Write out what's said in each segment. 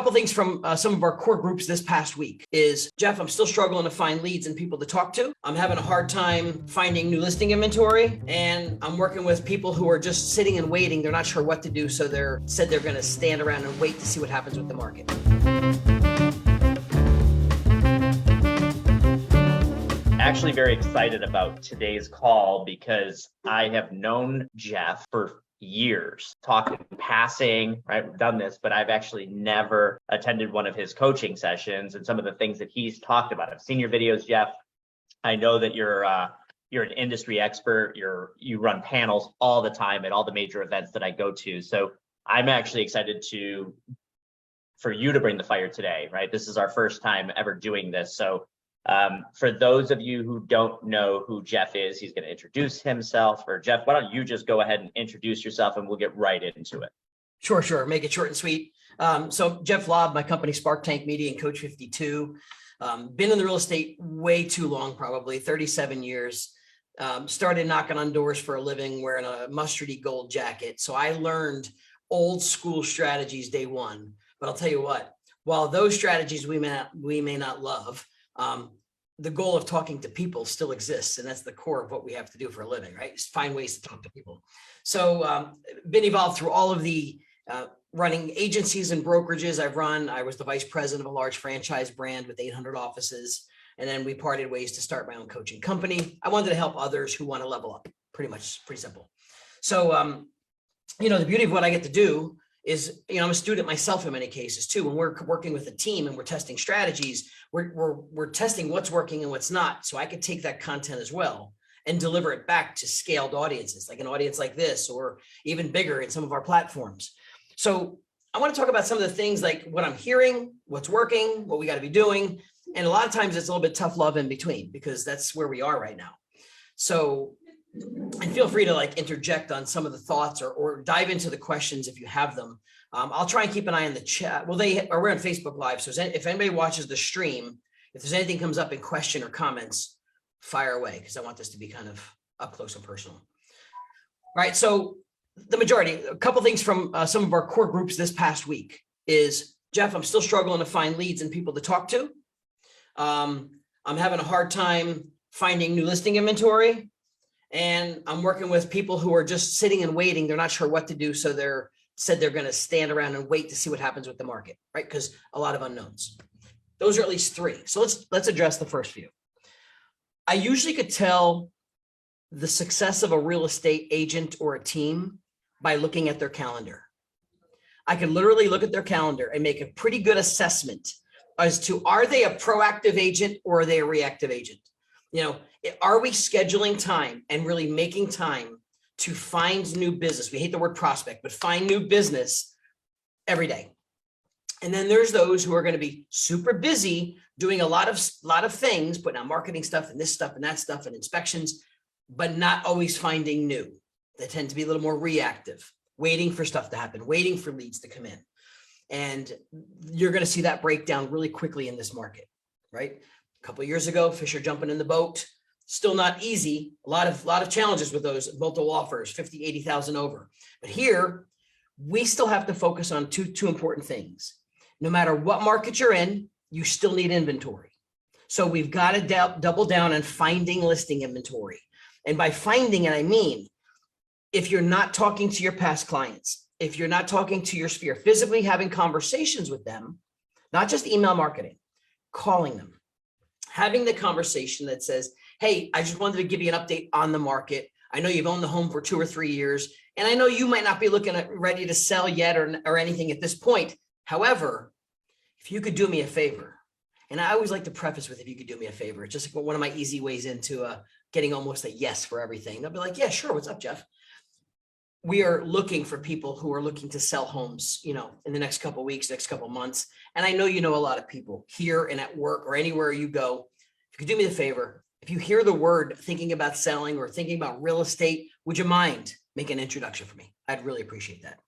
couple things from some of our core groups this past week is, Jeff, I'm still struggling to find leads and people to talk to. I'm having a hard time finding new listing inventory, and I'm working with people who are just sitting and waiting. They're not sure what to do, so they're going to stand around and wait to see what happens with the market. Actually very excited about today's call because I have known Jeff for years, talking, passing, right? We've done this, but I've actually never attended one of his coaching sessions and some of the things that he's talked about. I've seen your videos, Jeff. I know that you're an industry expert. You run panels all the time at all the major events that I go to. So I'm actually excited for you to bring the fire today, right? This is our first time ever doing this. So for those of you who don't know who Jeff is, he's going to introduce himself. Or Jeff, why don't you just go ahead and introduce yourself and we'll get right into it. Sure. Make it short and sweet. So Jeff Lobb, my company, Spark Tank Media and Coach 52. Been in the real estate way too long, probably 37 years. Started knocking on doors for a living wearing a mustardy gold jacket. So I learned old school strategies day one. But I'll tell you what, while those strategies we may not love, the goal of talking to people still exists. And that's the core of what we have to do for a living, right? Is find ways to talk to people. So been involved through all of the running agencies and brokerages I've run. I was the vice president of a large franchise brand with 800 offices. And then we parted ways to start my own coaching company. I wanted to help others who want to level up. Pretty simple. So, the beauty of what I get to do is, I'm a student myself in many cases too. When we're working with a team and we're testing strategies, we're testing what's working and what's not. So I could take that content as well and deliver it back to scaled audiences, like an audience like this, or even bigger in some of our platforms. So I want to talk about some of the things like what I'm hearing, what's working, what we got to be doing. And a lot of times it's a little bit tough love in between because that's where we are right now. So, and feel free to interject on some of the thoughts or dive into the questions if you have them. I'll try and keep an eye on the chat. Well, we're on Facebook Live. So if anybody watches the stream, if there's anything comes up in question or comments, fire away because I want this to be kind of up close and personal. All right. So a couple things from some of our core groups this past week is, Jeff, I'm still struggling to find leads and people to talk to. I'm having a hard time finding new listing inventory. And I'm working with people who are just sitting and waiting. They're not sure what to do. So they're going to stand around and wait to see what happens with the market, right? Because a lot of unknowns. Those are at least three. So let's address the first few. I usually could tell the success of a real estate agent or a team by looking at their calendar. I could literally look at their calendar and make a pretty good assessment as to, are they a proactive agent or are they a reactive agent? Are we scheduling time and really making time to find new business? We hate the word prospect, but find new business every day. And then there's those who are going to be super busy doing a lot of things, putting out marketing stuff and this stuff and that stuff and inspections, but not always finding new. They tend to be a little more reactive, waiting for stuff to happen, waiting for leads to come in. And you're going to see that breakdown really quickly in this market, right? A couple of years ago, Fisher jumping in the boat, still not easy. A lot of challenges with those multiple offers, 50, 80,000 over. But here, we still have to focus on two important things. No matter what market you're in, you still need inventory. So we've got to double down on finding listing inventory. And by finding it, I mean, if you're not talking to your past clients, if you're not talking to your sphere, physically having conversations with them, not just email marketing, calling them, having the conversation that says, hey, I just wanted to give you an update on the market. I know you've owned the home for 2 or 3 years, and I know you might not be looking at ready to sell yet or anything at this point. However, if you could do me a favor, and I always like to preface with, if you could do me a favor, it's just one of my easy ways into getting almost a yes for everything. They'll be like, yeah, sure. What's up, Jeff? We are looking for people who are looking to sell homes, in the next couple of weeks, next couple of months. And I know you know a lot of people here and at work or anywhere you go. If you could do me the favor, if you hear the word thinking about selling or thinking about real estate, would you mind making an introduction for me? I'd really appreciate that.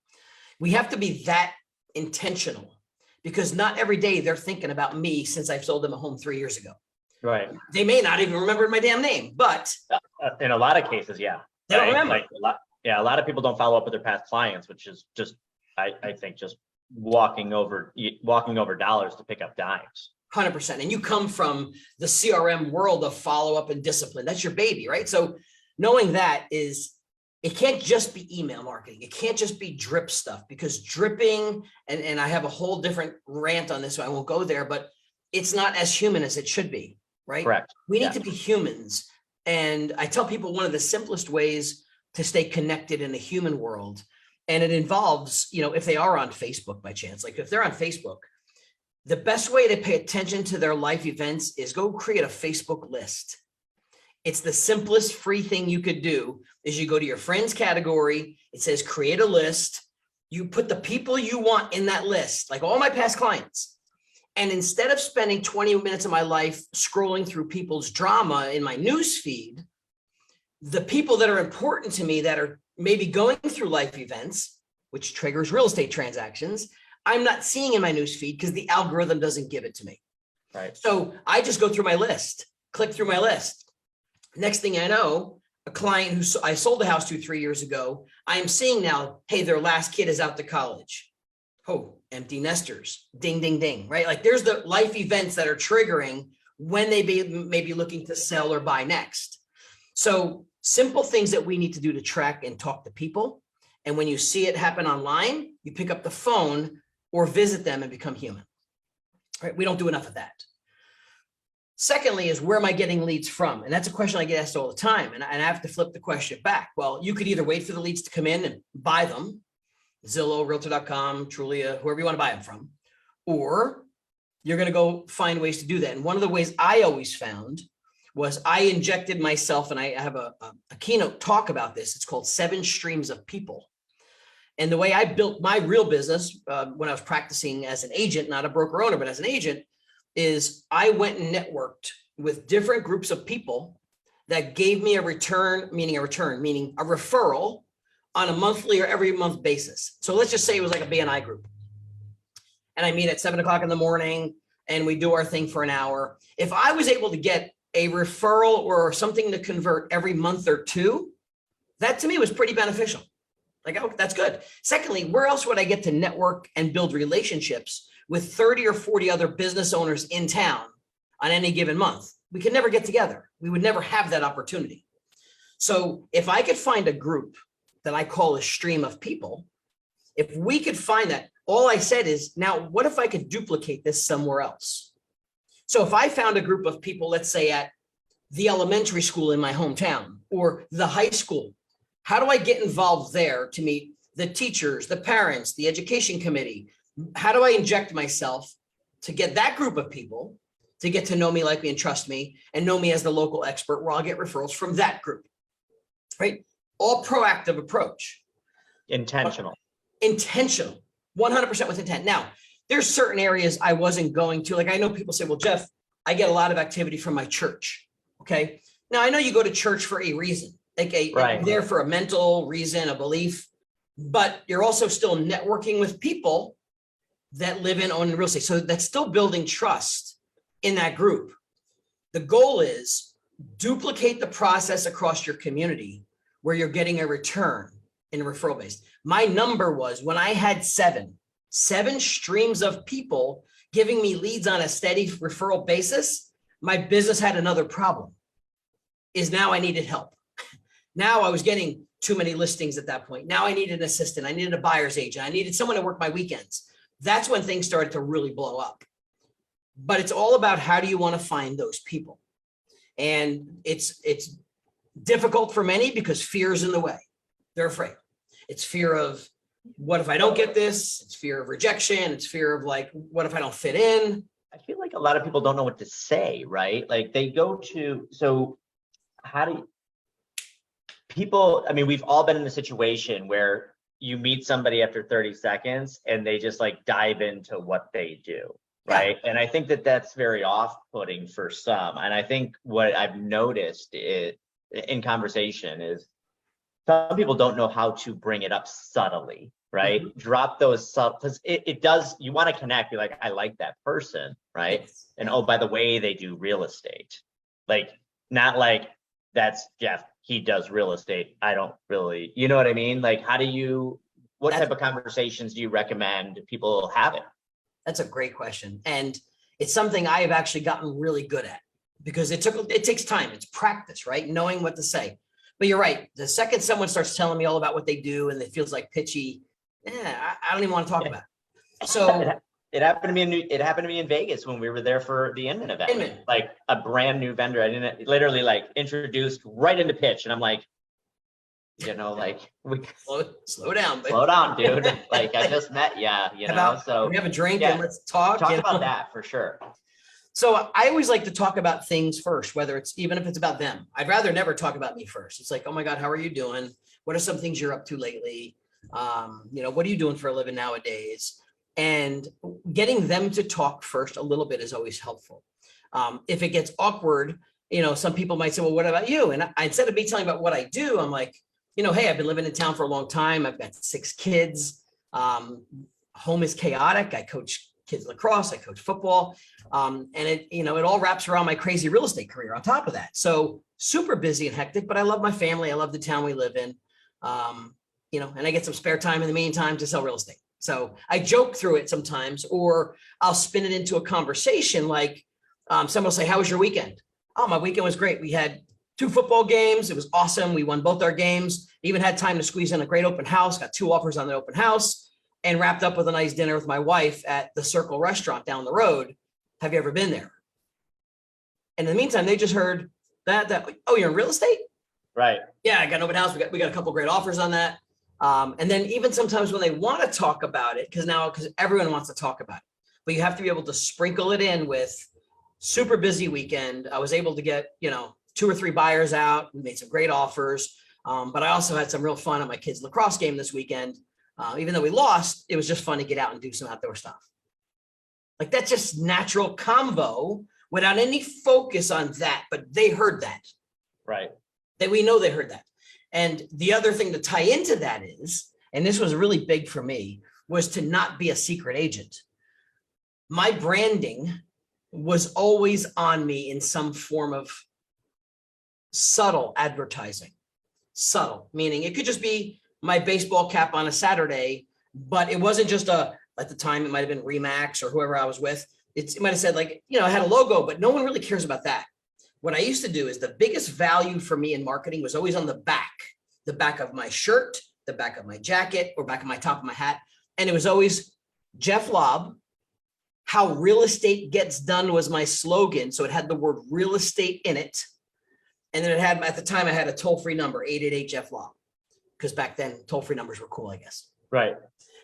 We have to be that intentional because not every day they're thinking about me since I've sold them a home 3 years ago. Right. They may not even remember my damn name, but in a lot of cases, yeah. They don't remember. A lot of people don't follow up with their past clients, which is just, I think, just walking over dollars to pick up dimes. 100%. And you come from the CRM world of follow-up and discipline. That's your baby, right? So knowing that is, it can't just be email marketing. It can't just be drip stuff, because dripping, and I have a whole different rant on this, so I won't go there, but it's not as human as it should be, right? Correct. We need to be humans. And I tell people one of the simplest ways to stay connected in the human world, and it involves, if they are on Facebook by chance, like if they're on Facebook, the best way to pay attention to their life events is go create a Facebook list. It's the simplest free thing you could do is you go to your friends category. It says create a list. You put the people you want in that list, like all my past clients. And instead of spending 20 minutes of my life scrolling through people's drama in my news feed, the people that are important to me that are maybe going through life events, which triggers real estate transactions, I'm not seeing in my news feed because the algorithm doesn't give it to me. Right. So I just go through my list, click through my list. Next thing I know, a client who I sold a house to 3 years ago, I am seeing now, hey, their last kid is out to college. Oh, empty nesters, ding, ding, ding, right? Like there's the life events that are triggering when they may be looking to sell or buy next. So simple things that we need to do to track and talk to people. And when you see it happen online, you pick up the phone or visit them and become human, right? We don't do enough of that. Secondly is, where am I getting leads from? And that's a question I get asked all the time. And I have to flip the question back. Well, you could either wait for the leads to come in and buy them, Zillow, Realtor.com, Trulia, whoever you want to buy them from, or you're going to go find ways to do that. And one of the ways I always found was I injected myself, and I have a keynote talk about this. It's called 7 Streams of People. And the way I built my real business when I was practicing as an agent, not a broker owner, but as an agent, is I went and networked with different groups of people that gave me a return, meaning a referral on a monthly or every month basis. So let's just say it was like a BNI group. And I meet at 7 o'clock in the morning and we do our thing for an hour. If I was able to get a referral or something to convert every month or two, that to me was pretty beneficial. Like, oh, that's good. Secondly, where else would I get to network and build relationships with 30 or 40 other business owners in town on any given month? We could never get together. We would never have that opportunity. So if I could find a group that I call a stream of people, if we could find that, all I said is, now what if I could duplicate this somewhere else? So if I found a group of people, let's say at the elementary school in my hometown or the high school, how do I get involved there to meet the teachers, the parents, the education committee? How do I inject myself to get that group of people to get to know me, like me, and trust me, and know me as the local expert, where I'll get referrals from that group, right? All proactive approach. Intentional, 100% with intent. Now, there's certain areas I wasn't going to, like I know people say, well, Jeff, I get a lot of activity from my church. Okay. Now I know you go to church for a reason, like right. You're there for a mental reason, a belief, but you're also still networking with people that live in own real estate. So that's still building trust in that group. The goal is duplicate the process across your community where you're getting a return in a referral base. My number was, when I had seven streams of people giving me leads on a steady referral basis, my business had another problem, is now I needed help. Now I was getting too many listings at that point. Now I needed an assistant. I needed a buyer's agent. I needed someone to work my weekends. That's when things started to really blow up. But it's all about, how do you want to find those people? And it's difficult for many because fear is in the way. They're afraid. It's fear of, what if I don't get this? It's fear of rejection. It's fear of, like, what if I don't fit in? I feel like a lot of people don't know what to say, right? Like they go to, so how do you, people, I mean, we've all been in the situation where you meet somebody after 30 seconds and they just like dive into what they do, right? Yeah. And I think that that's very off-putting for some. And I think what I've noticed in conversation is some people don't know how to bring it up subtly, right? Mm-hmm. Drop those subtle, because it does, you want to connect, you're like, I like that person, right? Yes. And oh, by the way, they do real estate. Like, not like, that's Jeff, he does real estate, I don't really, you know what I mean? Like, what type of conversations do you recommend people having? That's a great question. And it's something I have actually gotten really good at because it takes time. It's practice, right? Knowing what to say. But you're right. The second someone starts telling me all about what they do and it feels like pitchy, I don't even want to talk about it. So it happened to me in Vegas when we were there for the Inman event. Like a brand new vendor. I didn't literally like introduced right into pitch. And I'm like, like we slow down, but slow down, dude. Like I just met you, so we have a drink and let's talk about that for sure. So I always like to talk about things first, even if it's about them. I'd rather never talk about me first. It's like, oh my God, how are you doing? What are some things you're up to lately? What are you doing for a living nowadays? And getting them to talk first a little bit is always helpful. If it gets awkward, some people might say, well, what about you? And instead of me telling about what I do, I'm like, hey, I've been living in town for a long time. I've got 6 kids. Home is chaotic. I coach kids lacrosse, I coach football. And it all wraps around my crazy real estate career on top of that. So super busy and hectic, but I love my family. I love the town we live in. And I get some spare time in the meantime to sell real estate. So I joke through it sometimes, or I'll spin it into a conversation. Like someone will say, how was your weekend? Oh, my weekend was great. We had 2 football games. It was awesome. We won both our games. Even had time to squeeze in a great open house, got 2 offers on the open house, and wrapped up with a nice dinner with my wife at the Circle restaurant down the road. Have you ever been there? And in the meantime, they just heard that, oh, you're in real estate? Right. Yeah, I got an open house. We got a couple great offers on that. And then even sometimes when they want to talk about it, because everyone wants to talk about it, but you have to be able to sprinkle it in with super busy weekend. I was able to get, 2 or 3 buyers out. We made some great offers. But I also had some real fun at my kids' lacrosse game this weekend. Even though we lost, it was just fun to get out and do some outdoor stuff. Like that's just natural convo without any focus on that, but they heard that. Right. We know they heard that. And the other thing to tie into that is, and this was really big for me, was to not be a secret agent. My branding was always on me in some form of subtle advertising. Subtle, meaning it could just be my baseball cap on a Saturday, but it wasn't just at the time, it might've been Remax or whoever I was with. It might've said like, I had a logo, but no one really cares about that. What I used to do is the biggest value for me in marketing was always on the back of my shirt, the back of my jacket, or back of my top of my hat. And it was always Jeff Lobb, how real estate gets done was my slogan. So it had the word real estate in it. And then it had, at the time I had a toll-free number, 888 Jeff Lobb. Because back then toll-free numbers were cool, I guess. Right.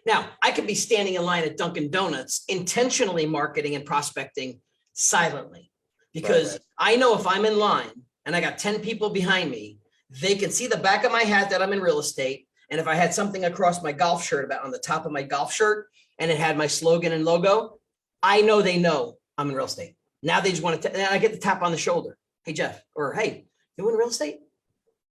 Now I could be standing in line at Dunkin' Donuts, intentionally marketing and prospecting silently, because I know if I'm in line and I got 10 people behind me, they can see the back of my hat that I'm in real estate. And if I had something across my golf shirt about on the top of my golf shirt and it had my slogan and logo, I know they know I'm in real estate. Now they just want to, and I get the tap on the shoulder. Hey, Jeff, or hey, you in real estate? I'm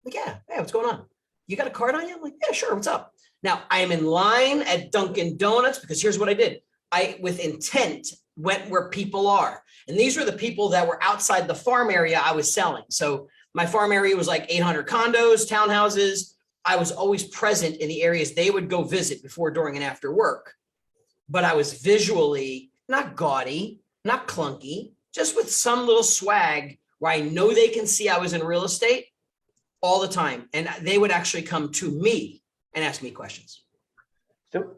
like, yeah, hey, what's going on? You got a card on you? I'm like, yeah, sure. What's up? Now I am in line at Dunkin' Donuts because here's what I did. I, with intent, went where people are. And these were the people that were outside the farm area I was selling. So my farm area was like 800 condos, townhouses. I was always present in the areas they would go visit before, during, and after work. But I was visually not gaudy, not clunky, just with some little swag where I know they can see I was in real estate all the time. And they would actually come to me and ask me questions. So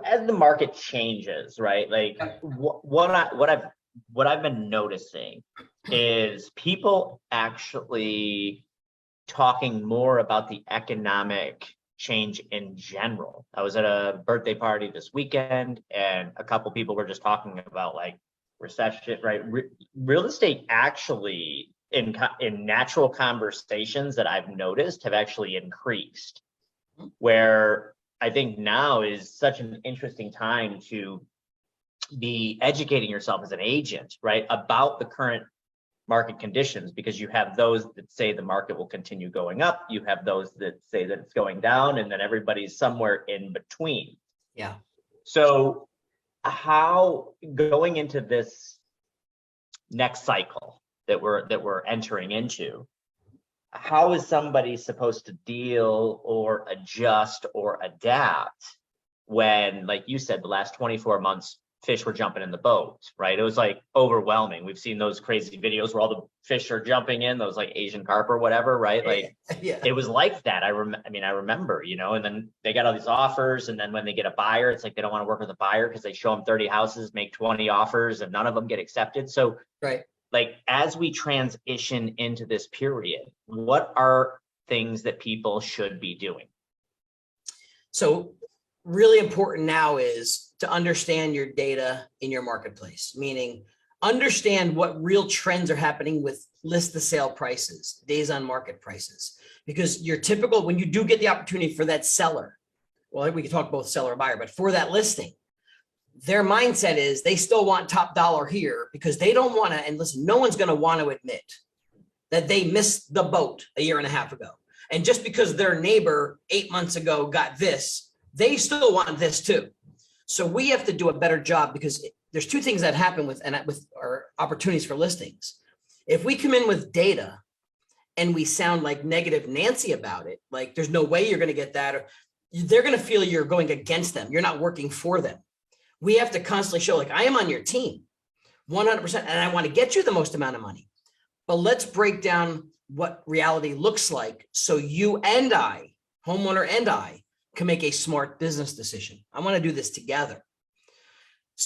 as the market changes, right? Like what I've been noticing is people actually talking more about the economic change in general. I was at a birthday party this weekend and a couple people were just talking about like recession, right? Real estate actually in natural conversations that I've noticed have actually increased, where I think now is such an interesting time to be educating yourself as an agent, right, about the current market conditions, because you have those that say the market will continue going up, you have those that say that it's going down, and then everybody's somewhere in between. Yeah. So how, going into this next cycle that we're entering into, how is somebody supposed to deal or adjust or adapt when, like you said, the last 24 months, fish were jumping in the boat, right? It was like overwhelming. We've seen those crazy videos where all the fish are jumping in, those like Asian carp or whatever, right? Like Yeah. it was like that. I remember, you know, and then they got all these offers, and then when they get a buyer, it's like they don't want to work with a buyer because they show them 30 houses, make 20 offers, and none of them get accepted. So Right. like as we transition into this period, what are things that people should be doing? So really important now is to understand your data in your marketplace, meaning understand what real trends are happening with list to sale prices, days on market prices, because your typical, when you do get the opportunity for that seller, well, we can talk both seller and buyer, but for that listing, their mindset is they still want top dollar here because they don't want to, and listen, no one's going to want to admit that they missed the boat a year and a half ago. And just because their neighbor 8 months ago got this, they still want this too. So we have to do a better job, because there's two things that happen with our opportunities for listings. If we come in with data and we sound like negative Nancy about it, like there's no way you're going to get that, or they're going to feel you're going against them. You're not working for them. We have to constantly show, like, I am on your team 100%, and I want to get you the most amount of money. But let's break down what reality looks like so you and I, homeowner and I, can make a smart business decision. I want to do this together.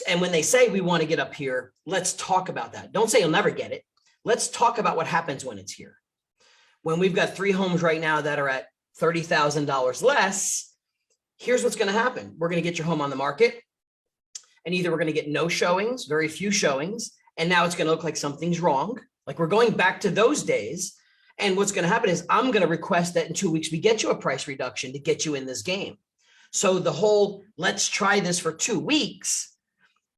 And when they say we want to get up here, let's talk about that. Don't say you'll never get it. Let's talk about what happens when it's here. When we've got 3 homes right now that are at $30,000 less, here's what's going to happen. We're going to get your home on the market, and either we're going to get no showings, very few showings, and now it's going to look like something's wrong. Like we're going back to those days. And what's going to happen is I'm going to request that in 2 weeks, we get you a price reduction to get you in this game. So the whole, let's try this for 2 weeks,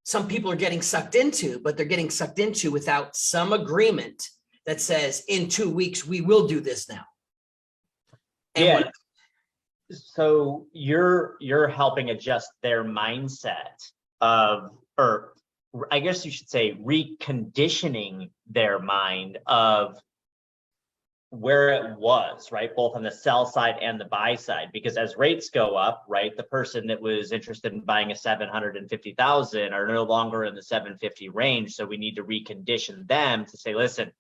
some people are getting sucked into, but they're getting sucked into without some agreement that says in 2 weeks, we will do this now. And yeah. So you're helping adjust their mindset of, or I guess you should say reconditioning their mind of where it was, right? Both on the sell side and the buy side, because as rates go up, right, the person that was interested in buying a 750,000 are no longer in the 750 range. So we need to recondition them to say, listen,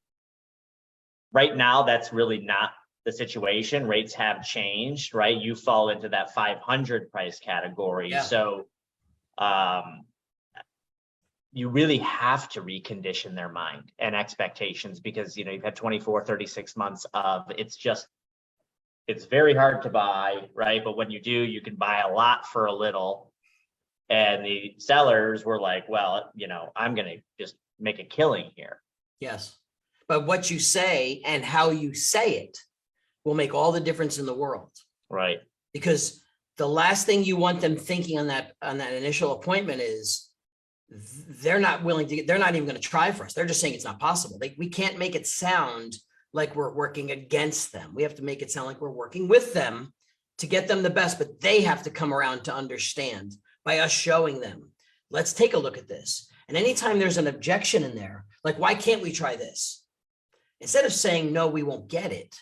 right now, that's really not the situation. Rates have changed, right? You fall into that 500 price category. Yeah. So, you really have to recondition their mind and expectations, because, you know, you've had 24, 36 months of it's very hard to buy, right? But when you do, you can buy a lot for a little. And the sellers were like, well, you know, I'm going to just make a killing here. yes, but what you say and how you say it will make all the difference in the world. Right. Because the last thing you want them thinking on that initial appointment is, they're not willing to, they're not even going to try for us. They're just saying it's not possible. We can't make it sound like we're working against them. We have to make it sound like we're working with them to get them the best, but they have to come around to understand by us showing them, let's take a look at this. And anytime there's an objection in there, like, why can't we try this? Instead of saying, no, we won't get it,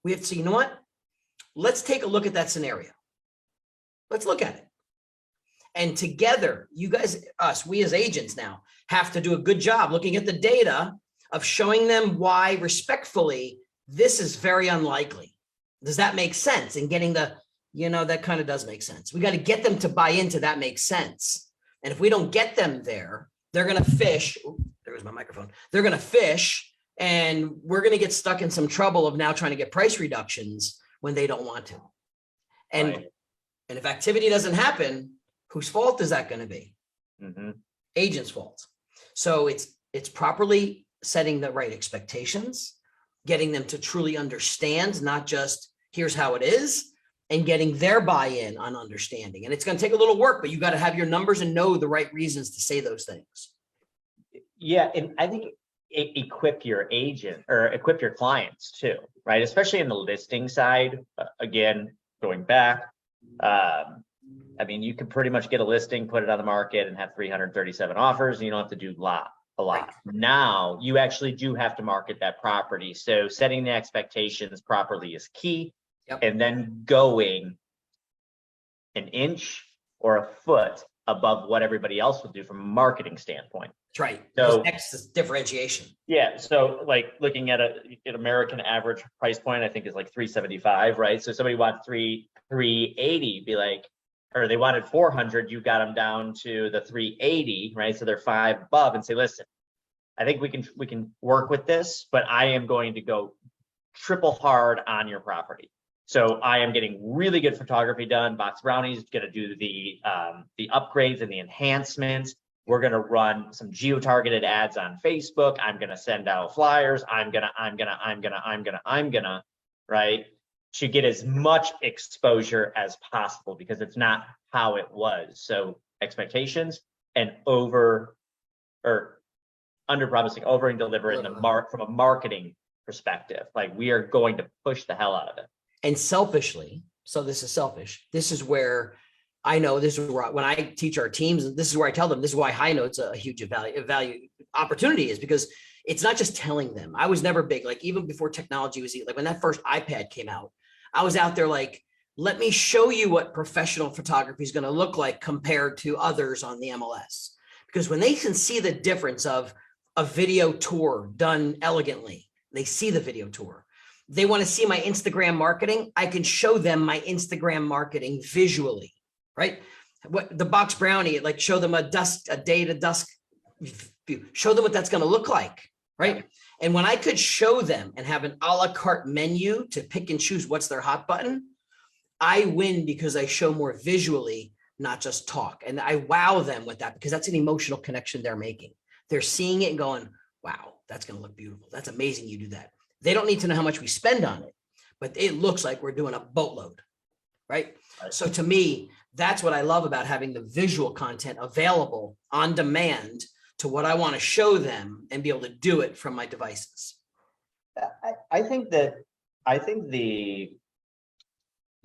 we have to say, you know what? Let's take a look at that scenario. Let's look at it. And together, you guys, we as agents now have to do a good job looking at the data of showing them why respectfully, this is very unlikely. Does that make sense? And getting the, you know, that kind of does make sense. We got to get them to buy into that makes sense. And if we don't get them there, they're going to fish. Ooh, there was my microphone. They're going to fish, and we're going to get stuck in some trouble of now trying to get price reductions when they don't want to. And, Right. And if activity doesn't happen, whose fault is that going to be? Mm-hmm. Agent's fault. So it's properly setting the right expectations, getting them to truly understand, not just here's how it is, and getting their buy-in on understanding. And it's going to take a little work, but you got to have your numbers and know the right reasons to say those things. Yeah, and I think equip your agent or equip your clients too, right? Especially in the listing side. Again, going back, I mean, you can pretty much get a listing, put it on the market, and have 337 offers, and you don't have to do a lot. Right. Now, you actually do have to market that property. So setting the expectations properly is key. Yep. And then going an inch or a foot above what everybody else would do from a marketing standpoint. That's right. So Next is differentiation. yeah, so like looking at an American average price point, I think is like 375, right? So somebody wants 380, be like, or they wanted 400, you got them down to the 380, right? So they're 5 above, and say, listen, I think we can work with this, but I am going to go triple hard on your property. So I am getting really good photography done. Box Brownie's going to do the upgrades and the enhancements. We're going to run some geo-targeted ads on Facebook. I'm going to send out flyers. I'm gonna, right? To get as much exposure as possible, because it's not how it was. So expectations and under promising, over and deliver in the from a marketing perspective. Like, we are going to push the hell out of it. And selfishly, so this is selfish. This is where I know, this is where when I teach our teams, this is where I tell them, this is why HighNote's a huge value opportunity, is because it's not just telling them. I was never big, like even before technology was, like when that first iPad came out, I was out there like, let me show you what professional photography is going to look like compared to others on the MLS. Because when they can see the difference of a video tour done elegantly, they see the video tour. They want to see my Instagram marketing. I can show them my Instagram marketing visually, right? What the Box Brownie, like show them a day to dusk view, show them what that's going to look like, right? And when I could show them and have an a la carte menu to pick and choose what's their hot button, I win because I show more visually, not just talk. And I wow them with that, because that's an emotional connection they're making. They're seeing it and going, wow, that's going to look beautiful. That's amazing you do that. They don't need to know how much we spend on it, but it looks like we're doing a boatload, right? So to me, that's what I love about having the visual content available on demand to what I want to show them, and be able to do it from my devices. I think the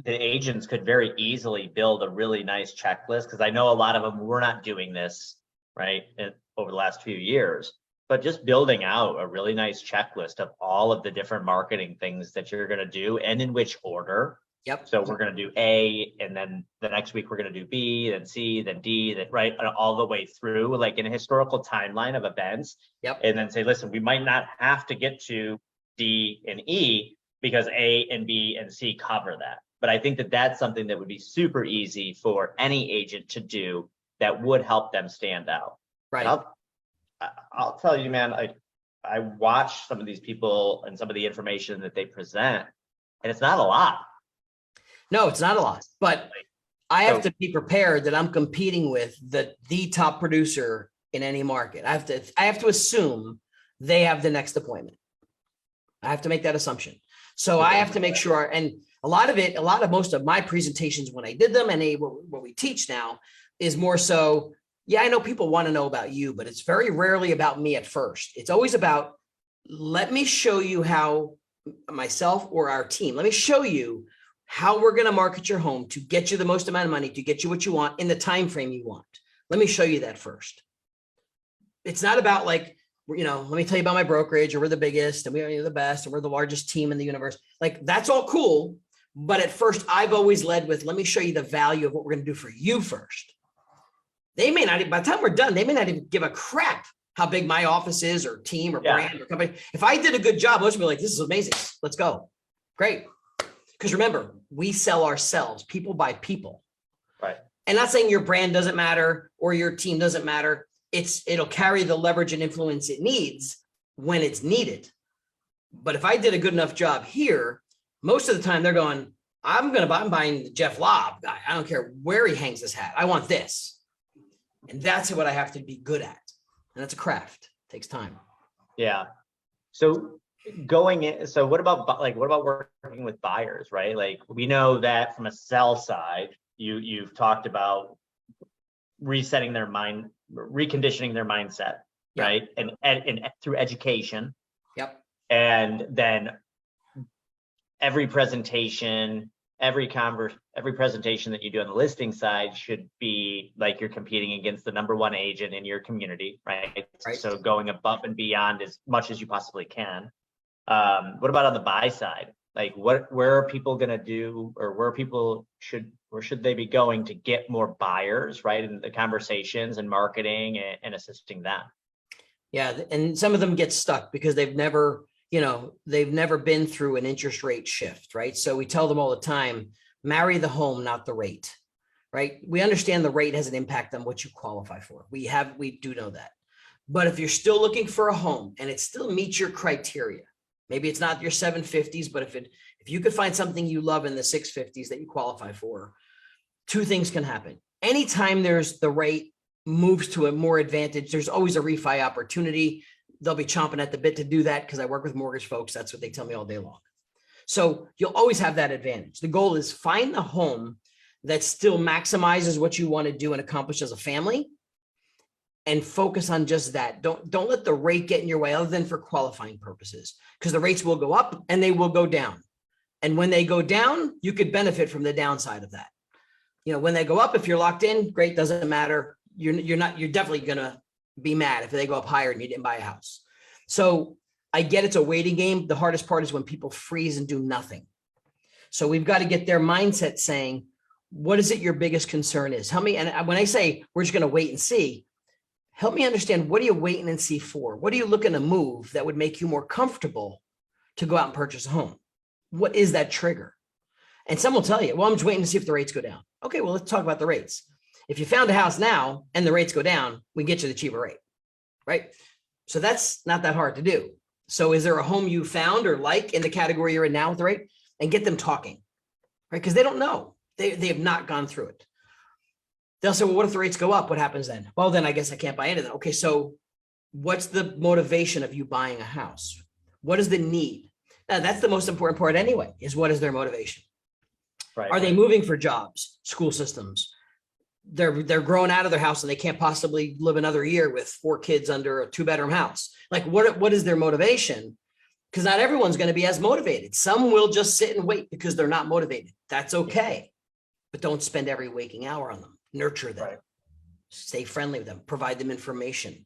agents could very easily build a really nice checklist, because I know a lot of them were not doing this, right, over the last few years. But just building out a really nice checklist of all of the different marketing things that you're going to do, and in which order. Yep. So we're going to do A, and then the next week we're going to do B, then C, then D, then right, all the way through, like in a historical timeline of events. Yep. And then say, listen, we might not have to get to D and E because A and B and C cover that. But I think that that's something that would be super easy for any agent to do that would help them stand out. Right. I'll tell you, man, I watch some of these people and some of the information that they present, and it's not a lot. No, it's not a lot, but I have to be prepared that I'm competing with the top producer in any market. I have to assume they have the next appointment. I have to make that assumption. So I have to make sure, and most of my presentations when I did them, and what we teach now is more so, yeah, I know people want to know about you, but it's very rarely about me at first. It's always about, let me show you how myself or our team, let me show you how we're going to market your home to get you the most amount of money, to get you what you want in the time frame you want. Let me show you that first. It's not about like, let me tell you about my brokerage, or we're the biggest and we're the best and we're the largest team in the universe. Like, that's all cool. But at first, I've always led with, let me show you the value of what we're going to do for you first. They may not, by the time we're done, they may not even give a crap how big my office is, or team, or brand, or company. If I did a good job, most people are like, this is amazing. Let's go. Great. Because remember, we sell ourselves. People buy people. Right. And not saying your brand doesn't matter or your team doesn't matter. It'll carry the leverage and influence it needs when it's needed. But if I did a good enough job here, most of the time they're going, I'm buying the Jeff Lobb guy. I don't care where he hangs his hat. I want this. And that's what I have to be good at. And it's a craft. It takes time. Yeah. So what about working with buyers, right? Like, we know that from a sell side, you've talked about reconditioning their mindset, yep. right? And through education. Yep. And then every presentation that you do on the listing side should be like you're competing against the #1 agent in your community, right? So going above and beyond as much as you possibly can. What about on the buy side? Like where are people going to do, or where should they be going to get more buyers, right? In the conversations and marketing and assisting them. Yeah. And some of them get stuck because they've never been through an interest rate shift, right? So we tell them all the time, marry the home, not the rate, right? We understand the rate has an impact on what you qualify for. We do know that. But if you're still looking for a home and it still meets your criteria, maybe it's not your 750s, but if you could find something you love in the 650s that you qualify for, two things can happen. Anytime the rate moves to a more advantage, there's always a refi opportunity. They'll be chomping at the bit to do that because I work with mortgage folks. That's what they tell me all day long. So you'll always have that advantage. The goal is find the home that still maximizes what you want to do and accomplish as a family, and focus on just that. Don't let the rate get in your way other than for qualifying purposes, because the rates will go up and they will go down. And when they go down, you could benefit from the downside of that. When they go up, if you're locked in, great, doesn't matter. You're definitely going to be mad if they go up higher and you didn't buy a house. So I get it's a waiting game. The hardest part is when people freeze and do nothing. So we've got to get their mindset saying, what is it your biggest concern is? Help me. And when I say we're just going to wait and see, help me understand, what are you waiting and see for? What are you looking to move that would make you more comfortable to go out and purchase a home? What is that trigger? And some will tell you, well, I'm just waiting to see if the rates go down. Okay, well, let's talk about the rates. If you found a house now and the rates go down, we can get you the cheaper rate, right? So that's not that hard to do. So is there a home you found or like in the category you're in now with the rate? And get them talking, right? Because they don't know. They have not gone through it. They'll say, well, what if the rates go up? What happens then? Well, then I guess I can't buy into that. Okay, so what's the motivation of you buying a house? What is the need? Now, that's the most important part anyway, is what is their motivation? Right. Are they moving for jobs, school systems? They're growing out of their house and they can't possibly live another year with 4 kids under a 2-bedroom house. Like what is their motivation? Because not everyone's going to be as motivated. Some will just sit and wait because they're not motivated. That's okay. But don't spend every waking hour on them. Nurture them, right. Stay friendly with them, provide them information,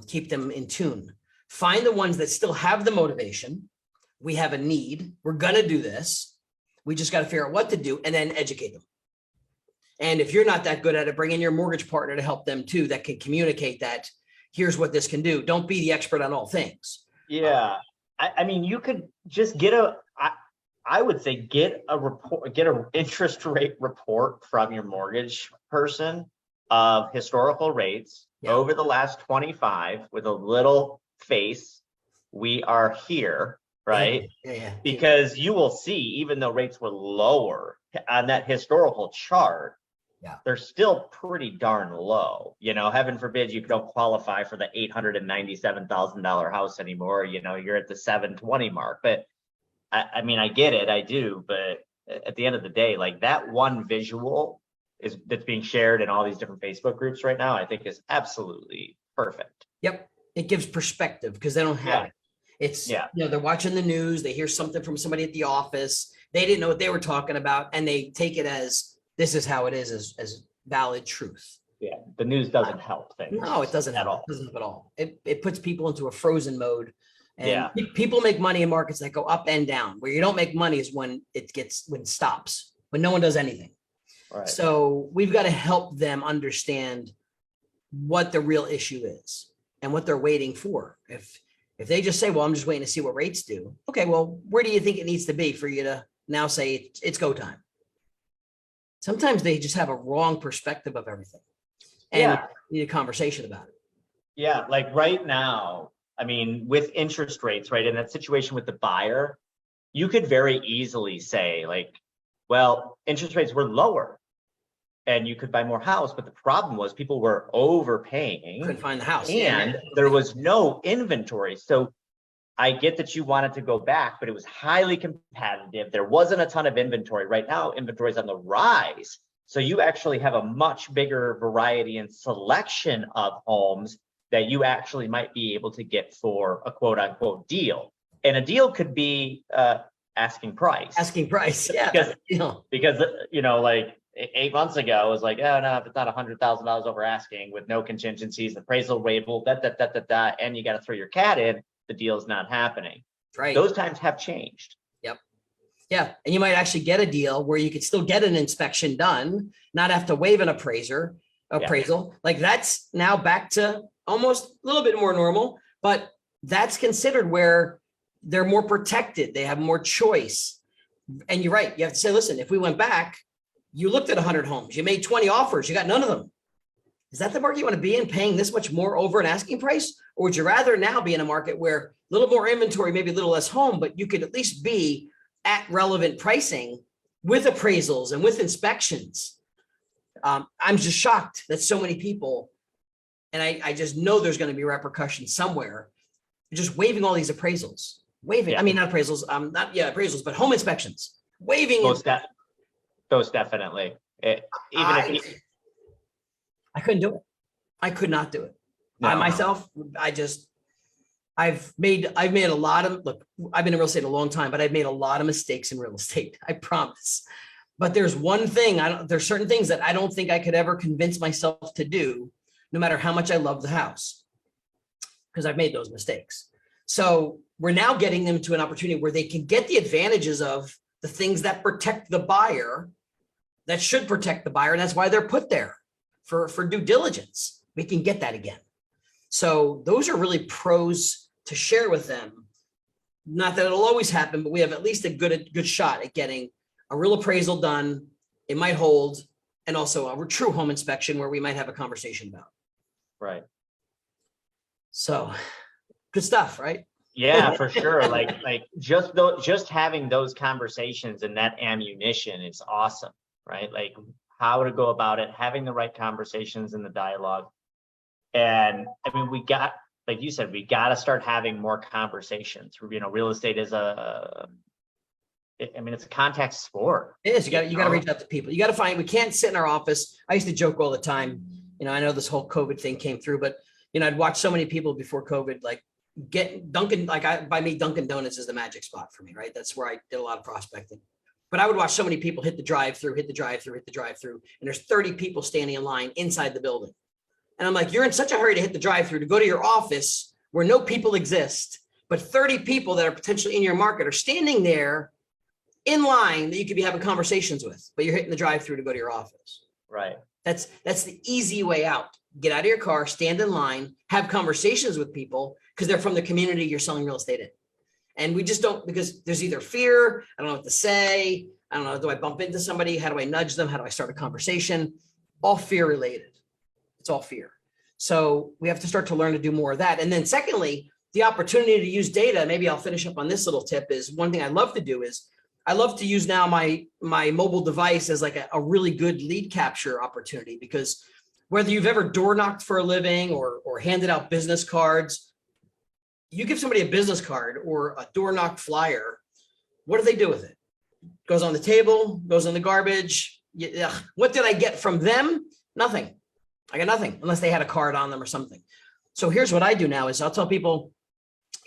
keep them in tune. Find the ones that still have the motivation. We have a need. We're going to do this. We just got to figure out what to do, and then educate them. And if you're not that good at it, bring in your mortgage partner to help them too, that can communicate that here's what this can do. Don't be the expert on all things. Yeah. I mean, you could just I would say get an interest rate report from your mortgage person of historical rates over the last 25 with a little face. We are here, right? Yeah. Because you will see, even though rates were lower on that historical chart, they're still pretty darn low. Heaven forbid you don't qualify for the $897,000 house anymore. You're at the 720 mark, but I mean, I get it, I do, but at the end of the day, like that one visual that's being shared in all these different Facebook groups right now, I think is absolutely perfect. Yep. It gives perspective because they don't have it. It's, they're watching the news, they hear something from somebody at the office, they didn't know what they were talking about, and they take it as this is how it is, as valid truth. Yeah, the news doesn't help things. No, it doesn't at all. It doesn't help at all. It puts people into a frozen mode. And people make money in markets that go up and down. Where you don't make money is when it stops, when no one does anything. Right. So we've got to help them understand what the real issue is and what they're waiting for. If they just say, well, I'm just waiting to see what rates do. Okay, well, where do you think it needs to be for you to now say it's go time? Sometimes they just have a wrong perspective of everything. And you need a conversation about it. Yeah, like right now, I mean, with interest rates, right, in that situation with the buyer, you could very easily say like, well, interest rates were lower and you could buy more house. But the problem was people were overpaying. Couldn't find the house. And there was no inventory. So I get that you wanted to go back, but it was highly competitive. There wasn't a ton of inventory. Right now, inventory is on the rise. So you actually have a much bigger variety and selection of homes that you actually might be able to get for a quote unquote deal. And a deal could be asking price. Asking price, yeah. Because like 8 months ago, it was like, oh no, if it's not $100,000 over asking with no contingencies, appraisal label, and you got to throw your cat in, the deal's not happening. Right. Those times have changed. Yep. Yeah. And you might actually get a deal where you could still get an inspection done, not have to waive an appraisal. Like that's now back to almost a little bit more normal, but that's considered where they're more protected. They have more choice. And you're right. You have to say, listen, if we went back, you looked at 100 homes, you made 20 offers, you got none of them. Is that the market you want to be in, paying this much more over an asking price? Or would you rather now be in a market where a little more inventory, maybe a little less home, but you could at least be at relevant pricing with appraisals and with inspections? I'm just shocked that so many people, and I just know there's going to be repercussions somewhere, just waiving all these appraisals. I mean, not appraisals, appraisals, but home inspections. Waiving. Most definitely. I couldn't do it. I could not do it. Myself, I've made a lot of, look, I've been in real estate a long time, but I've made a lot of mistakes in real estate. I promise. But there's one thing, there's certain things that I don't think I could ever convince myself to do, no matter how much I love the house, because I've made those mistakes. So we're now getting them to an opportunity where they can get the advantages of the things that protect the buyer, that should protect the buyer. And that's why they're put there for due diligence. We can get that again. So those are really pros to share with them. Not that it'll always happen, but we have at least a good shot at getting a real appraisal done. It might hold, and also a true home inspection where we might have a conversation about. Right. So good stuff, right? Yeah, for sure. Like just having those conversations and that ammunition is awesome, right? Like how to go about it, having the right conversations in the dialogue. And I mean, like you said, we got to start having more conversations. Real estate is it's a contact sport. It is. You got to reach out to people. You got to find, we can't sit in our office. I used to joke all the time, I know this whole COVID thing came through, but I'd watch so many people before COVID, like get Dunkin', by me, Dunkin' Donuts is the magic spot for me, right? That's where I did a lot of prospecting. But I would watch so many people hit the drive-through, and there's 30 people standing in line inside the building. And I'm like, you're in such a hurry to hit the drive-through to go to your office where no people exist, but 30 people that are potentially in your market are standing there in line that you could be having conversations with, but you're hitting the drive-through to go to your office. Right. That's the easy way out. Get out of your car, stand in line, have conversations with people because they're from the community you're selling real estate in. And we just don't, because there's either fear, I don't know what to say, I don't know, do I bump into somebody? How do I nudge them? How do I start a conversation? All fear related. It's all fear. So we have to start to learn to do more of that. And then secondly, the opportunity to use data, maybe I'll finish up on this little tip, is one thing I love to do is I love to use now my mobile device as like a really good lead capture opportunity, because whether you've ever door knocked for a living or handed out business cards, you give somebody a business card or a door knock flyer, what do they do with it? Goes on the table, goes in the garbage. What did I get from them? Nothing. I got nothing unless they had a card on them or something. So here's what I do now is I'll tell people,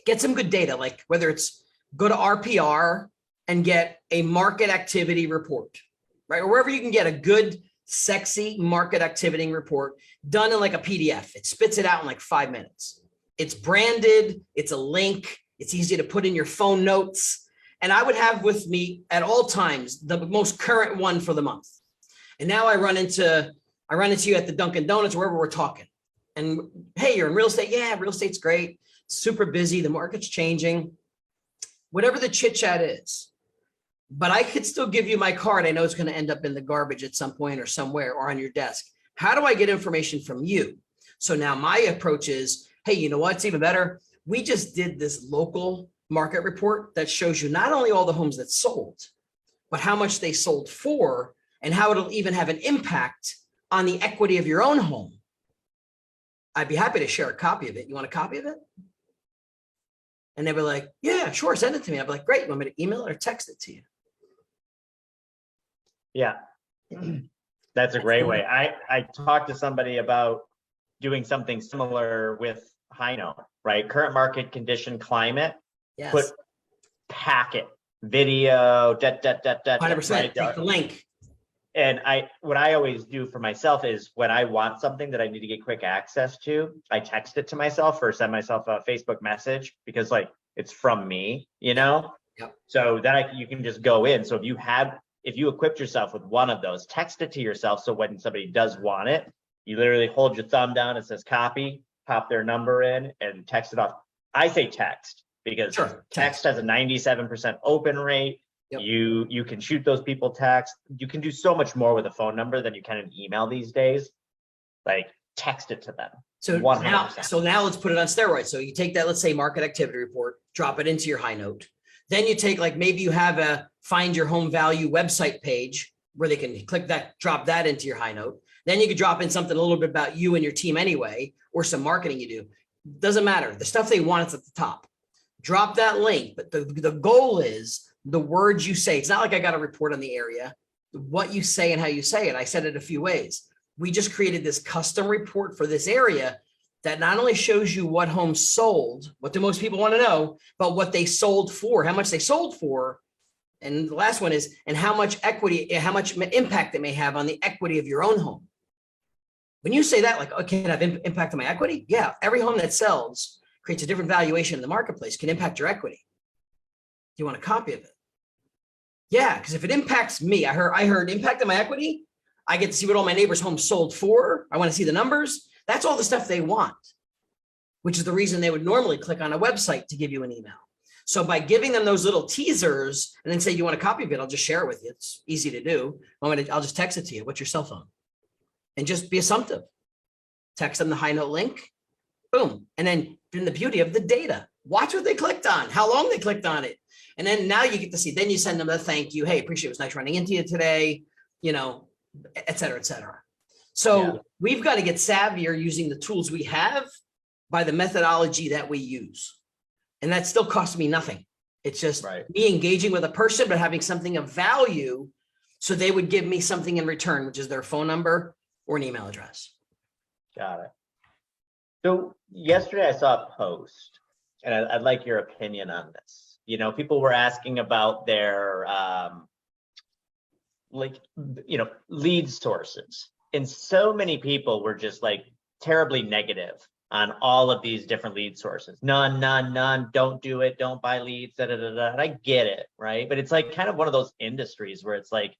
get some good data, like whether it's go to RPR and get a market activity report, right? Or wherever you can get a good, sexy market activity report done in like a PDF. It spits it out in like 5 minutes. It's branded, it's a link, it's easy to put in your phone notes. And I would have with me at all times the most current one for the month. And now I run into you at the Dunkin' Donuts, wherever we're talking. And hey, you're in real estate. Yeah, real estate's great. Super busy. The market's changing. Whatever the chit chat is. But I could still give you my card. I know it's going to end up in the garbage at some point or somewhere or on your desk. How do I get information from you? So now my approach is, hey, you know what? It's even better. We just did this local market report that shows you not only all the homes that sold, but how much they sold for and how it'll even have an impact on the equity of your own home. I'd be happy to share a copy of it. You want a copy of it? And they'd be like, yeah, sure, send it to me. I'd be like, great. You want me to email it or text it to you? Yeah, that's a great way. I talked to somebody about doing something similar with HighNote, right? Current market condition climate. Yes. Put packet, video, 100%. Right? Take the link. And what I always do for myself is when I want something that I need to get quick access to, I text it to myself or send myself a Facebook message because like it's from me, Yep. So that you can just go in. So if you equipped yourself with one of those, text it to yourself. So when somebody does want it, you literally hold your thumb down, it says copy, pop their number in and text it off. I say text because Sure. text has a 97% open rate. Yep. You can shoot those people text. You can do so much more with a phone number than you can an email these days. Like text it to them. So 100%. now let's put it on steroids. So you take that, let's say market activity report, drop it into your HighNote. Then you take, like, maybe you have a find your home value website page where they can click that, drop that into your HighNote. Then you could drop in something a little bit about you and your team anyway, or some marketing you do. Doesn't matter. The stuff they want is at the top. Drop that link. But the goal is the words you say. It's not like I got a report on the area. What you say and how you say it. I said it a few ways. We just created this custom report for this area that not only shows you what homes sold, what do most people want to know, but what they sold for, how much they sold for. And the last one is, and how much equity, how much impact it may have on the equity of your own home. When you say that, like, oh, can it have impact on my equity? Yeah, every home that sells creates a different valuation in the marketplace, can impact your equity. Do you want a copy of it? Yeah, because if it impacts me, I heard impact on my equity, I get to see what all my neighbors' homes sold for. I want to see the numbers. That's all the stuff they want, which is the reason they would normally click on a website to give you an email. So by giving them those little teasers and then say, you want a copy of it, I'll just share it with you. It's easy to do. I'll just text it to you. What's your cell phone? And just be assumptive. Text them the HighNote link. Boom. And then the beauty of the data. Watch what they clicked on, how long they clicked on it. And then now you get to see, then you send them a thank you. Hey, appreciate it. It was nice running into you today, et cetera, et cetera. So we've got to get savvier using the tools we have by the methodology that we use. And that still costs me nothing. It's just me engaging with a person, but having something of value. So they would give me something in return, which is their phone number or an email address. Got it. So yesterday I saw a post, and I'd like your opinion on this. People were asking about their lead sources. And so many people were just like terribly negative on all of these different lead sources. None, don't do it. Don't buy leads. And I get it, right? But it's like kind of one of those industries where it's like,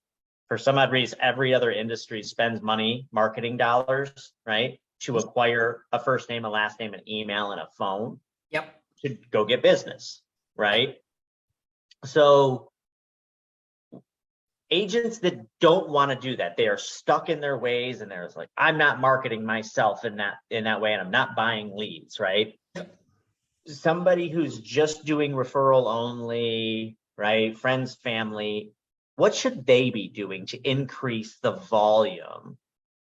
for some odd reason, every other industry spends money, marketing dollars, right, to acquire a first name, a last name, an email, and a phone. Yep. To go get business, right? So agents that don't want to do that, they are stuck in their ways, and they're like, I'm not marketing myself in that way, and I'm not buying leads, right? Yep. Somebody who's just doing referral only, right? Friends, family, what should they be doing to increase the volume?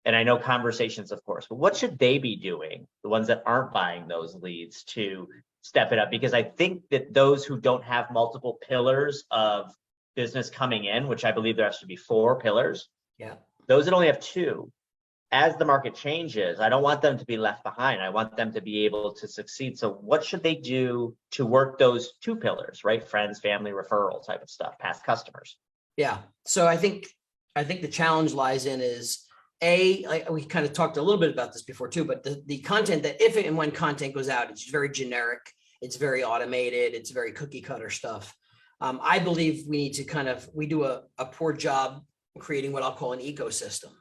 And I know conversations, of course, but what should they be doing, the ones that aren't buying those leads, to step it up? Because I think that those who don't have multiple pillars of business coming in, which I believe there has to be 4 pillars. Yeah. Those that only have 2, as the market changes, I don't want them to be left behind. I want them to be able to succeed. So what should they do to work those 2 pillars, right? Friends, family, referral type of stuff, past customers. Yeah. So I think the challenge lies in is we kind of talked a little bit about this before too, but the content that if and when content goes out, it's very generic, it's very automated, it's very cookie cutter stuff. I believe we need to we do a poor job creating what I'll call an ecosystem.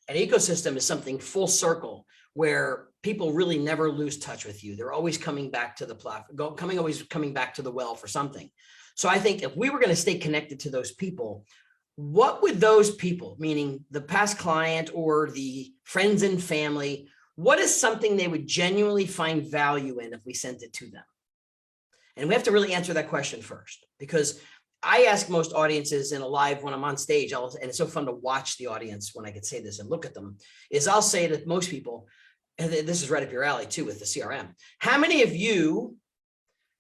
An ecosystem is something full circle where people really never lose touch with you. They're always coming back to the platform, always coming back to the well for something. So I think if we were going to stay connected to those people, what would those people, meaning the past client or the friends and family, what is something they would genuinely find value in if we sent it to them? And we have to really answer that question first, because I ask most audiences in a live when I'm on stage, and it's so fun to watch the audience when I could say this and look at them, is I'll say to most people, and this is right up your alley too with the CRM. How many of you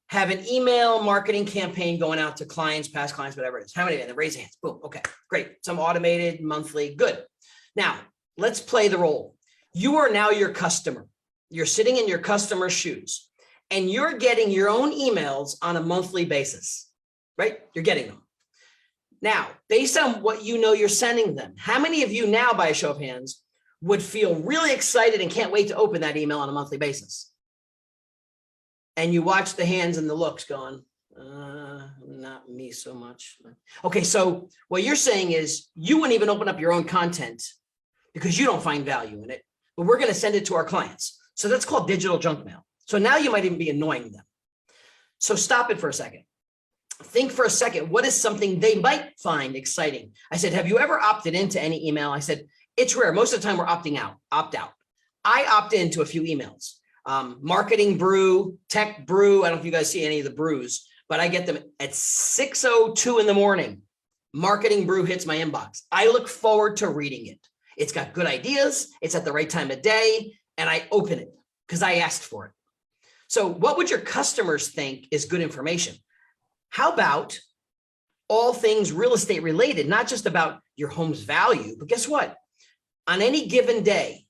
have an email marketing campaign going out to clients, past clients, whatever it is? How many? And then raise your hands. Boom. Okay, great. Some automated, monthly. Good. Now, let's play the role. You are now your customer. You're sitting in your customer's shoes, and you're getting your own emails on a monthly basis, right? You're getting them. Now, based on what you know you're sending them, how many of you now, by a show of hands, would feel really excited and can't wait to open that email on a monthly basis? And you watch the hands and the looks going, Not me so much. Okay, so what you're saying is you wouldn't even open up your own content because you don't find value in it, but we're going to send it to our clients. So that's called digital junk mail. So now you might even be annoying them. So stop it for a second. Think for a second, what is something they might find exciting? I said, have you ever opted into any email? I said, it's rare. Most of the time we're opting out, opt out. I opt into a few emails. Marketing brew, tech brew. I don't know if you guys see any of the brews, but I get them at 6:02 in the morning. Marketing brew hits my inbox. I look forward to reading it. It's got good ideas. It's at the right time of day. And I open it because I asked for it. So what would your customers think is good information? How about all things real estate related, not just about your home's value, but guess what? On any given day,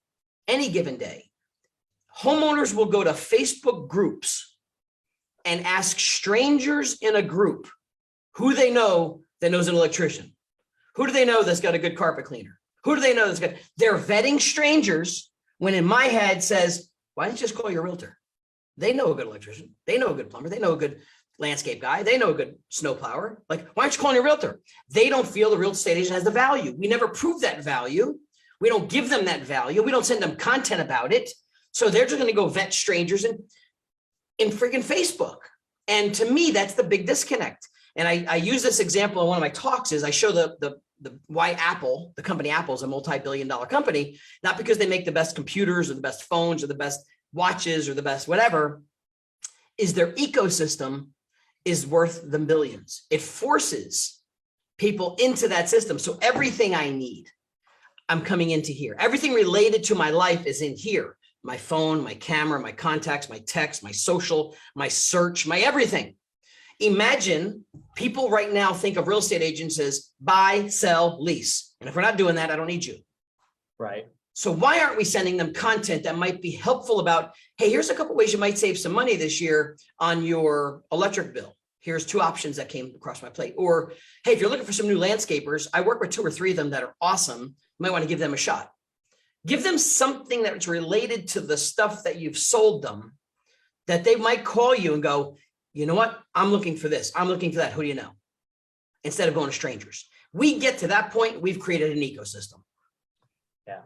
homeowners will go to Facebook groups and ask strangers in a group who they know that knows an electrician. Who do they know that's got a good carpet cleaner? Who do they know that's good? They're vetting strangers when in my head says, why don't you just call your realtor? They know a good electrician. They know a good plumber. They know a good landscape guy. They know a good snowplower. Like, why aren't you calling your realtor? They don't feel the real estate agent has the value. We never prove that value. We don't give them that value. We don't send them content about it. So they're just going to go vet strangers in freaking Facebook. And to me, that's the big disconnect. And I use this example in one of my talks is I show the why Apple, the company Apple is a multi-billion-dollar company, not because they make the best computers or the best phones or the best watches or the best whatever, is their ecosystem is worth the millions. It forces people into that system. So everything I need, I'm coming into here. Everything related to my life is in here. My phone, my camera, my contacts, my text, my social, my search, my everything. Imagine people right now think of real estate agents as buy, sell, lease. And if we're not doing that, I don't need you. Right. So why aren't we sending them content that might be helpful about, hey, here's a couple ways you might save some money this year on your electric bill. Here's 2 options that came across my plate. Or, hey, if you're looking for some new landscapers, I work with 2 or 3 of them that are awesome. You might want to give them a shot. Give them something that's related to the stuff that you've sold them that they might call you and go, you know what? I'm looking for this. I'm looking for that. Who do you know? Instead of going to strangers. We get to that point, we've created an ecosystem. Yeah.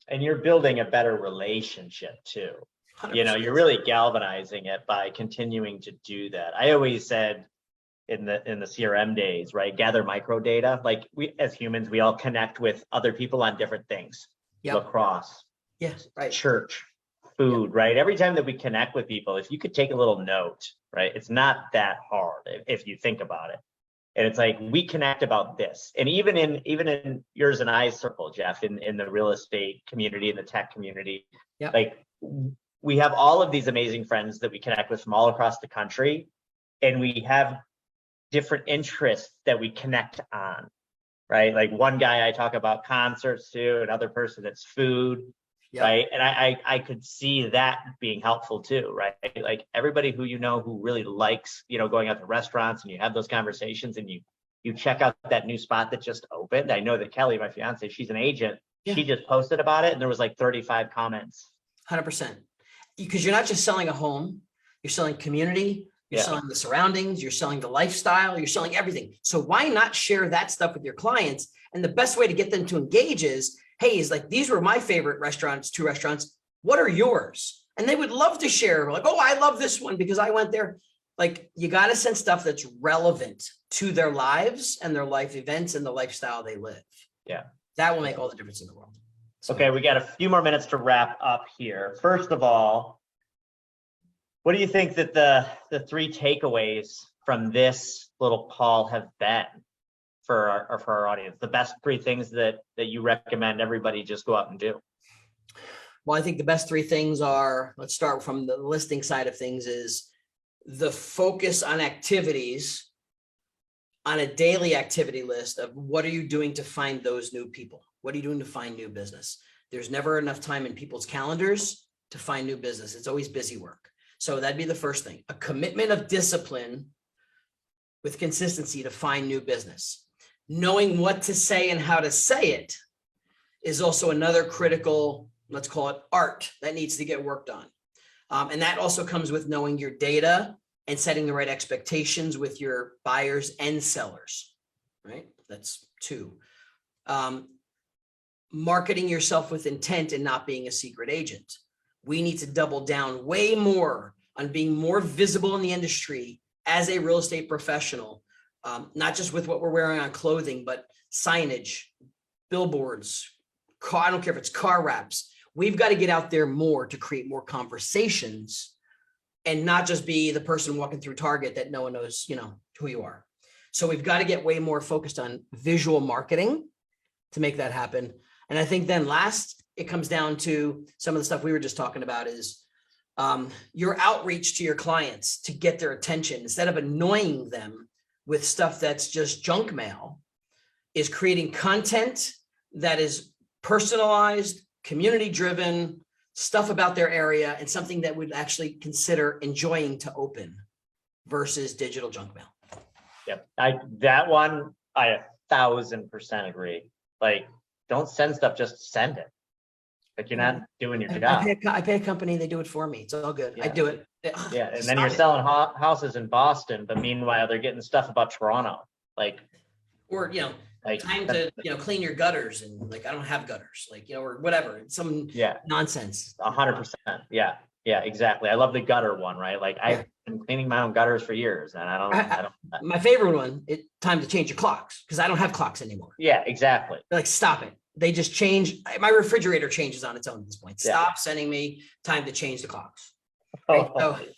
And you're building a better relationship too. 100%. You know, you're really galvanizing it by continuing to do that. I always said in the CRM days, right? Gather micro data. Like we, as humans, we all connect with other people on different things. Yep. Lacrosse. Yes, right. Church, food, right? Every time that we connect with people, if you could take a little note, right? It's not that hard if you think about it. And it's like, we connect about this. And even in yours and I's circle, Jeff, in the real estate community, in the tech community, Yep. like we have all of these amazing friends that we connect with from all across the country. And we have different interests that we connect on, right? Like one guy I talk about concerts to, another person it's food. Yep. Right. And I could see that being helpful too, right? Like everybody who you know who really likes, you know, going out to restaurants and you have those conversations and you check out that new spot that just opened. I know that Kelly, my fiance, she's an agent. Yeah. She just posted about it and there was like 35 comments. 100%. Because you're not just selling a home, you're selling community, you're selling the surroundings, you're selling the lifestyle, you're selling everything. So why not share that stuff with your clients? And the best way to get them to engage is, hey, is like, these were my favorite restaurants, 2 restaurants. What are yours? And they would love to share, like, oh, I love this one because I went there. Like, you got to send stuff that's relevant to their lives and their life events and the lifestyle they live. Yeah. That will make all the difference in the world. So, okay, we got a few more minutes to wrap up here. First of all, what do you think that the 3 takeaways from this little call have been for our audience? The best 3 things that you recommend everybody just go out and do? Well, I think the best 3 things are, let's start from the listing side of things, is the focus on activities on a daily activity list of what are you doing to find those new people? What are you doing to find new business? There's never enough time in people's calendars to find new business. It's always busy work. So that'd be the first thing, a commitment of discipline with consistency to find new business. Knowing what to say and how to say it is also another critical, let's call it art, that needs to get worked on. And that also comes with knowing your data and setting the right expectations with your buyers and sellers, right? That's 2. Marketing yourself with intent and not being a secret agent. We need to double down way more on being more visible in the industry as a real estate professional, not just with what we're wearing on clothing, but signage, billboards, I don't care if it's car wraps. We've got to get out there more to create more conversations and not just be the person walking through Target that no one knows, who you are. So we've got to get way more focused on visual marketing to make that happen. And I think then last, it comes down to some of the stuff we were just talking about is your outreach to your clients to get their attention instead of annoying them with stuff that's just junk mail, is creating content that is personalized, community driven, stuff about their area, and something that would actually consider enjoying to open versus digital junk mail. Yep. That one, I 1,000% agree. Like, don't send stuff, just send it. Like, you're not doing your job. I pay a company, they do it for me. It's all good. Yeah. I do it. Yeah. And then you're selling houses in Boston, but meanwhile, they're getting stuff about Toronto. Like, or, time to, clean your gutters and like, I don't have gutters, like, or whatever, some nonsense. 100%. Yeah. Yeah, exactly. I love the gutter one, right? Like I've been cleaning my own gutters for years and I don't. My favorite one, time to change your clocks because I don't have clocks anymore. Yeah, exactly. They're like, stop it. They just change. My refrigerator changes on its own at this point. Stop sending me time to change the clocks. Right?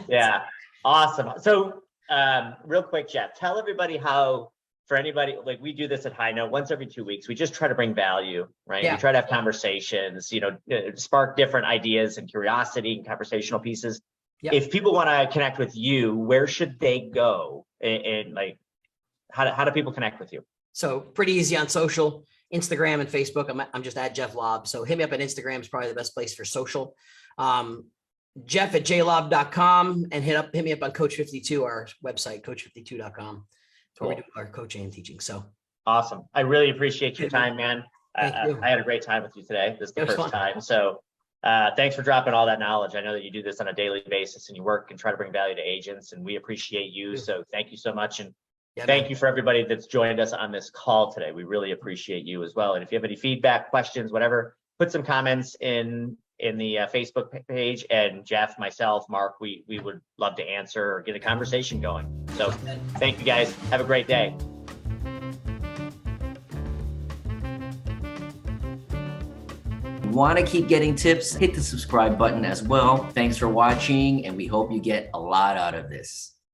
Yeah. Awesome. So real quick, Jeff, tell everybody how, for anybody, like we do this at HighNote once every 2 weeks, we just try to bring value, right? Yeah. We try to have conversations, spark different ideas and curiosity and conversational pieces. Yeah. If people want to connect with you, where should they go? And like, how do people connect with you? So pretty easy on social, Instagram and Facebook. I'm just at Jeff Lobb. So hit me up on Instagram is probably the best place for social. Jeff at jlob.com and hit me up on Coach 52, our website, coach52.com. Where we do our coaching and teaching. So awesome. I really appreciate your time, man. Thank you. I had a great time with you today. This is the first time. So thanks for dropping all that knowledge. I know that you do this on a daily basis and you work and try to bring value to agents, and we appreciate you. So thank you so much. And thank you for everybody that's joined us on this call today. We really appreciate you as well. And if you have any feedback, questions, whatever, put some comments in the Facebook page, and Jeff, myself, Mark, we would love to answer or get a conversation going. So thank you guys. Have a great day. Want to keep getting tips? Hit the subscribe button as well. Thanks for watching, and we hope you get a lot out of this.